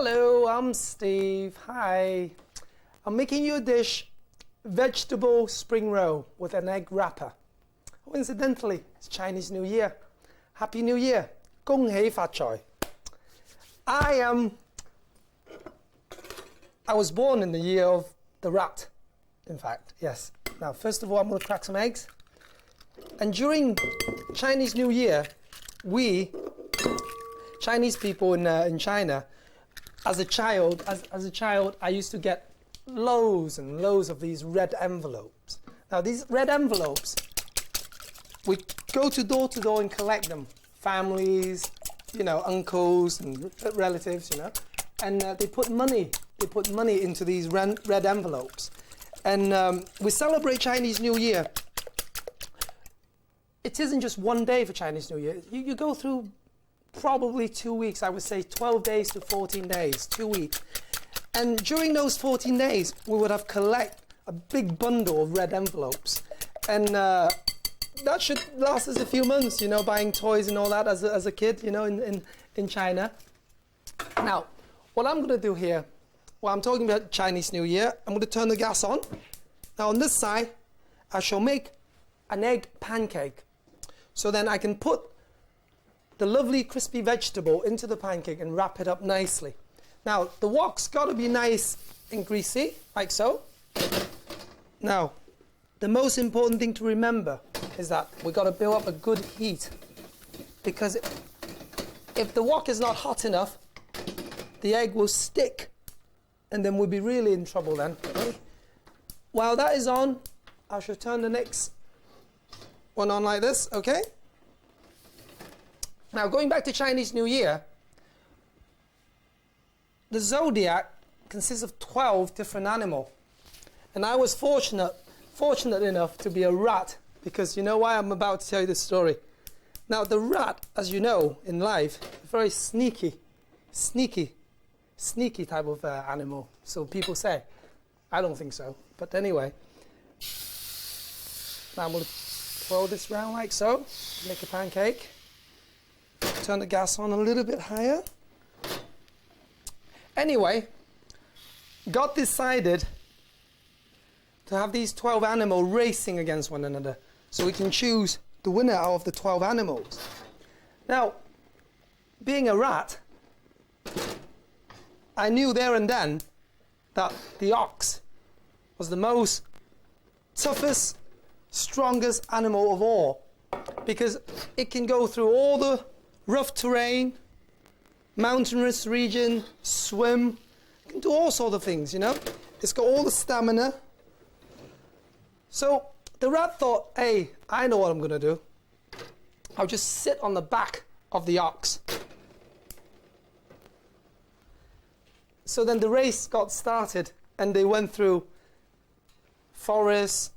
Hello, I'm Steve. Hi. I'm making you a dish, vegetable spring roll with an egg wrapper. Oh, incidentally, it's Chinese New Year. Happy New Year. 恭喜發財. I was born in the year of the rat, in fact, yes. Now, first of all, I'm going to crack some eggs. And during Chinese New Year, we, Chinese people in China, as a child, I used to get loads and loads of these red envelopes. Now, these red envelopes, we go to door and collect them. Families, you know, uncles and relatives, you know, and they put money into these red envelopes. And we celebrate Chinese New Year. It isn't just one day for Chinese New Year. You go through probably 2 weeks, I would say 12 days to 14 days, 2 weeks. And during those 14 days, we would have collect a big bundle of red envelopes. And that should last us a few months, you know, buying toys and all that as a kid, you know, in China. Now, what I'm going to do here, well, I'm talking about Chinese New Year. I'm going to turn the gas on. Now, on this side, I shall make an egg pancake. So then I can put the lovely crispy vegetable into the pancake and wrap it up nicely. Now, the wok's got to be nice and greasy, like so. Now, the most important thing to remember is that we've got to build up a good heat, because if the wok is not hot enough, the egg will stick, and then we'll be really in trouble then. Okay? While that is on, I shall turn the next one on like this, okay? Now, going back to Chinese New Year, the zodiac consists of 12 different animals. And I was fortunate enough to be a rat, because you know why I'm about to tell you this story. Now, the rat, as you know, in life, very sneaky type of animal. So people say. I don't think so. But anyway. Now I'm going to throw this round like so. Make a pancake. Turn the gas on a little bit higher. Anyway, God decided to have these 12 animals racing against one another, so we can choose the winner out of the 12 animals. Now, being a rat, I knew there and then that the ox was the most toughest, strongest animal of all, because it can go through all the rough terrain, mountainous region, swim, it can do all sorts of things, you know. It's got all the stamina. So the rat thought, hey, I know what I'm going to do. I'll just sit on the back of the ox. So then the race got started, and they went through forests,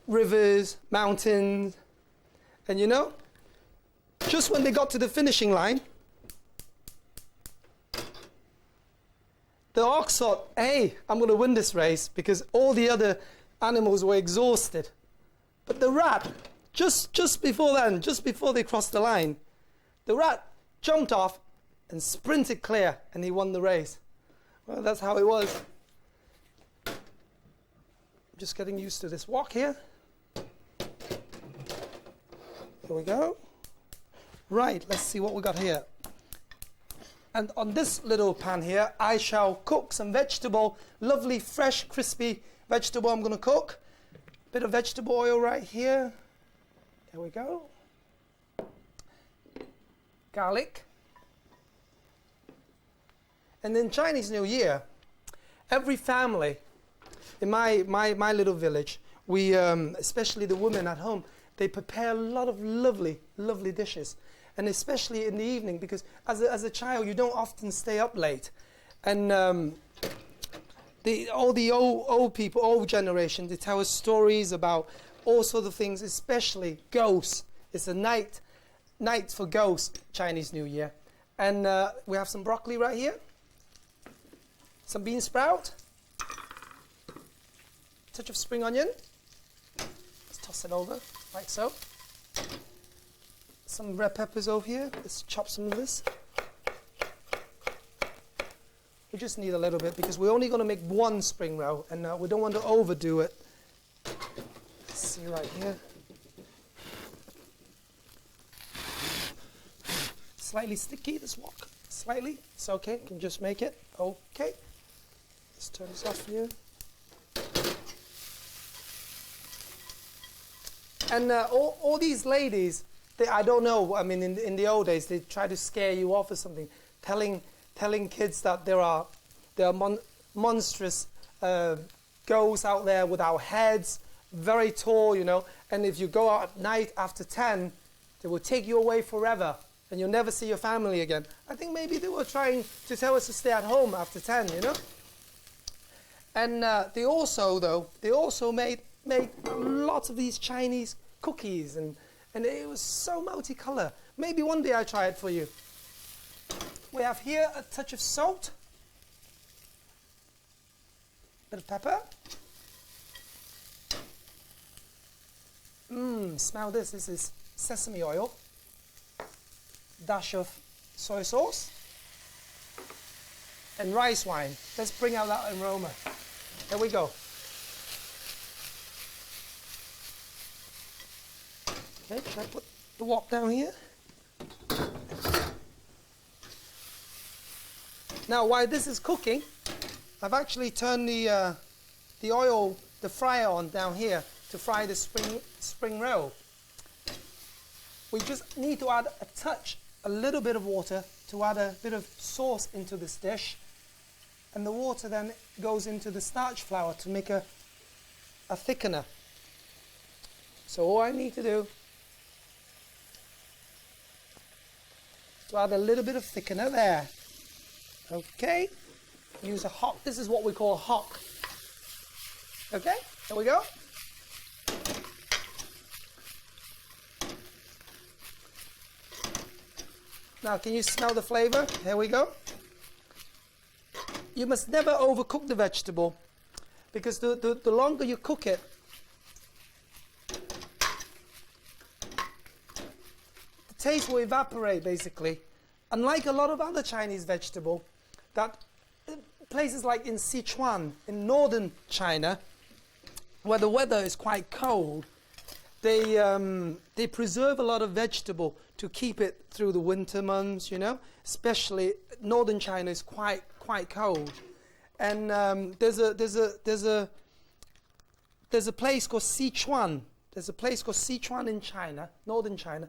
rivers, mountains, and you know, just when they got to the finishing line, the ox thought, hey, I'm going to win this race, because all the other animals were exhausted. But the rat, just before then, just before they crossed the line, the rat jumped off and sprinted clear, and he won the race. Well, that's how it was. I'm just getting used to this wok here. Here we go. Right, let's see what we got here. And on this little pan here, I shall cook some vegetable, lovely, fresh, crispy vegetable I'm going to cook. Bit of vegetable oil right here. There we go. Garlic. And then Chinese New Year, every family in my little village, we, especially the women at home, they prepare a lot of lovely, lovely dishes. And especially in the evening, because as a child, you don't often stay up late. And all the old people, old generation, they tell us stories about all sorts of things, especially ghosts. It's a night for ghosts, Chinese New Year. And we have some broccoli right here. Some bean sprout. Touch of spring onion. Let's toss it over, like so. some red peppers over here. Let's chop some of this. We just need a little bit because we're only going to make one spring roll, and we don't want to overdo it. Let's see right here. Slightly sticky, this wok. Slightly. It's okay. You can just make it. Okay. Let's turn this off here. And all these ladies, I don't know, I mean, in the old days, they try to scare you off or something, telling kids that there are monstrous ghosts out there without heads, very tall, you know, and if you go out at night after 10, they will take you away forever, and you'll never see your family again. I think maybe they were trying to tell us to stay at home after 10, you know. And they also made lots of these Chinese cookies, and it was so multicolour. Maybe one day I try it for you. We have here a touch of salt, bit of pepper. Smell this. This is sesame oil. Dash of soy sauce and rice wine. Let's bring out that aroma. There we go. Okay, should I put the wok down here? Now, while this is cooking, I've actually turned the oil, the fryer on down here to fry the spring roll. We just need to add a little bit of water to add a bit of sauce into this dish, and the water then goes into the starch flour to make a thickener. So all I need to do to add a little bit of thickener there. Okay, use a hock. This is what we call a hock. Okay, there we go. Now, can you smell the flavor? Here we go. You must never overcook the vegetable, because the longer you cook it, the taste will evaporate, basically. Unlike a lot of other Chinese vegetable, that places like in Sichuan, in northern China, where the weather is quite cold, they preserve a lot of vegetable to keep it through the winter months, you know. Especially northern China is quite cold, and there's a place called Sichuan. There's a place called Sichuan in China, northern China,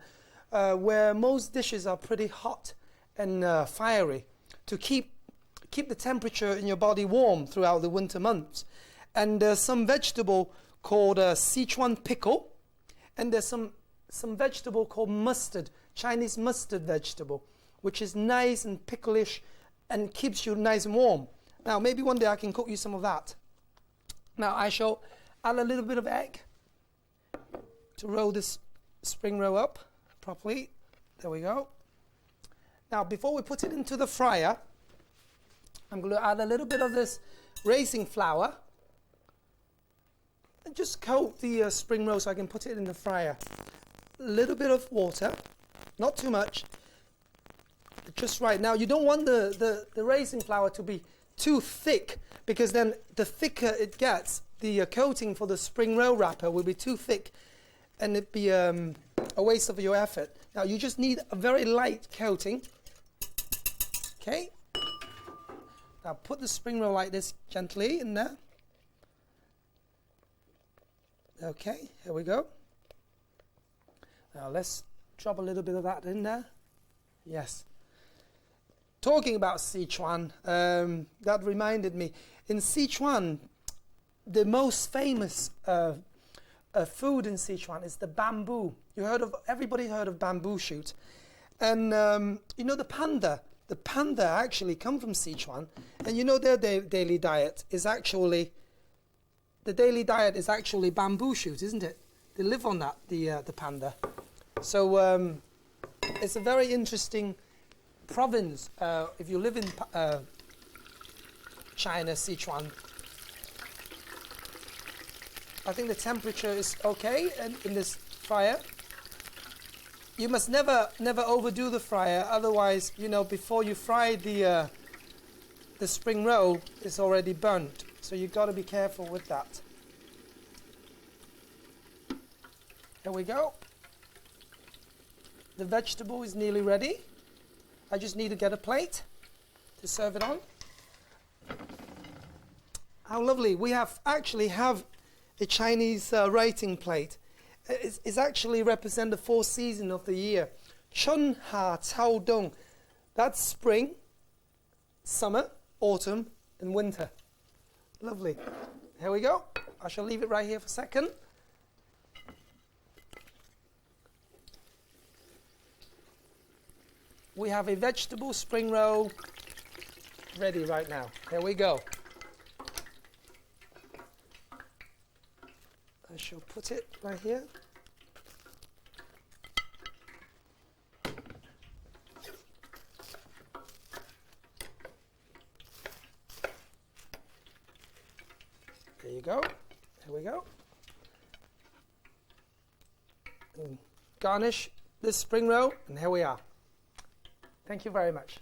where most dishes are pretty hot and fiery to keep the temperature in your body warm throughout the winter months. And there's some vegetable called Sichuan pickle, and there's some vegetable called mustard, Chinese mustard vegetable, which is nice and picklish and keeps you nice and warm. Now, maybe one day I can cook you some of that. Now, I shall add a little bit of egg to roll this spring roll up properly. There we go. Now, before we put it into the fryer, I'm going to add a little bit of this raisin flour and just coat the spring roll so I can put it in the fryer. A little bit of water, not too much, just right. Now, you don't want the raisin flour to be too thick, because then the thicker it gets, the coating for the spring roll wrapper will be too thick, and it'd be a waste of your effort. Now, you just need a very light coating. Okay. Now, put the spring roll like this gently in there. Okay, here we go. Now, let's drop a little bit of that in there. Yes. Talking about Sichuan, that reminded me. In Sichuan, the most famous food in Sichuan is the bamboo. Everybody heard of bamboo shoot. And you know the panda? The panda actually come from Sichuan. And you know their daily diet is actually, bamboo shoot, isn't it? They live on that, the panda. So it's a very interesting province. If you live in China, Sichuan, I think the temperature is okay in this fryer. you must never overdo the fryer, otherwise, you know, before you fry the spring roll, it's already burnt. So you've got to be careful with that. There we go. The vegetable is nearly ready. I just need to get a plate to serve it on. How lovely. We actually have a Chinese rating plate. It's actually represent the 4 seasons of the year. Chun Ha Cao Dong. That's spring, summer, autumn, and winter. Lovely. Here we go. I shall leave it right here for a second. We have a vegetable spring roll ready right now. Here we go. I shall put it right here. There you go. Here we go. And garnish this spring roll, and here we are. Thank you very much.